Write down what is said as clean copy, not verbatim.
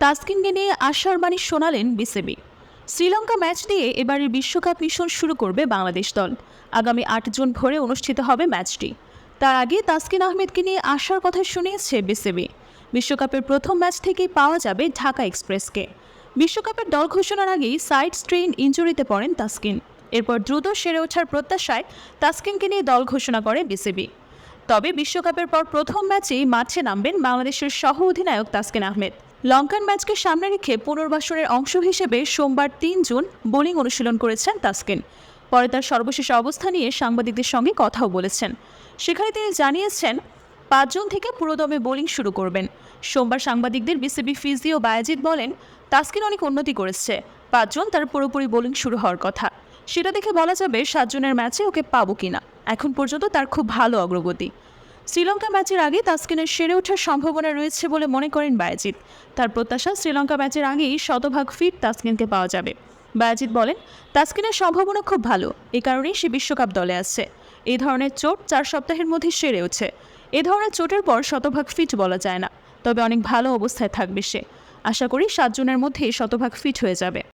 তাসকিনকে নিয়ে আশার বাণী শোনালেন বিসিবি। শ্রীলঙ্কা ম্যাচ দিয়ে এবারের বিশ্বকাপ মিশন শুরু করবে বাংলাদেশ দল। আগামী ৮ জুন ভোরে অনুষ্ঠিত হবে ম্যাচটি। তার আগে তাসকিন আহমেদকে নিয়ে আশার কথা শুনিয়েছে বিসিবি। বিশ্বকাপের প্রথম ম্যাচ থেকেই পাওয়া যাবে ঢাকা এক্সপ্রেসকে। বিশ্বকাপের দল ঘোষণার আগেই সাইড স্ট্রেইন ইনজুরিতে পড়েন তাসকিন। এরপর দ্রুত সেরে ওঠার প্রত্যাশায় তাসকিনকে নিয়ে দল ঘোষণা করে বিসিবি। তবে বিশ্বকাপের পর প্রথম ম্যাচেই মাঠে নামবেন বাংলাদেশের সহ অধিনায়ক তাসকিন আহমেদ। লঙ্কান ম্যাচকে সামনে রেখে পুনর্বাসনের অংশ হিসেবে সোমবার ৩ জুন বোলিং অনুশীলন করেছেন তাসকিন। পরে তার সর্বশেষ অবস্থা নিয়ে সাংবাদিকদের সঙ্গে কথাও বলেছেন। সেখানে তিনি জানিয়েছেন ৫ জুন থেকে পুরোদমে বোলিং শুরু করবেন। সোমবার সাংবাদিকদের বিসিবি ফিজিও বায়েজিদ বলেন, তাসকিন অনেক উন্নতি করেছে। ৫ জুন তার পুরোপুরি বোলিং শুরু হওয়ার কথা। সেটা দেখে বলা যাবে ৭ জুনের ম্যাচে ওকে পাবো কিনা। এখন পর্যন্ত তার খুব ভালো অগ্রগতি। শ্রীলঙ্কা ম্যাচের আগে তাসকিনের সেরে ওঠার সম্ভাবনা রয়েছে বলে মনে করেন বায়েজিদ। তার প্রত্যাশা শ্রীলঙ্কা ম্যাচের আগেই শতভাগ ফিট তাসকিনকে পাওয়া যাবে। বায়েজিদ বলেন, তাসকিনের সম্ভাবনা খুব ভালো, এ কারণেই সে বিশ্বকাপ দলে আছে। এই ধরনের চোট ৪ সপ্তাহের মধ্যে সেরে ওঠে। এ ধরনের চোটের পর শতভাগ ফিট বলা যায় না, তবে অনেক ভালো অবস্থায় থাকবে সে। আশা করি ৭ জুনের মধ্যেই শতভাগ ফিট হয়ে যাবে।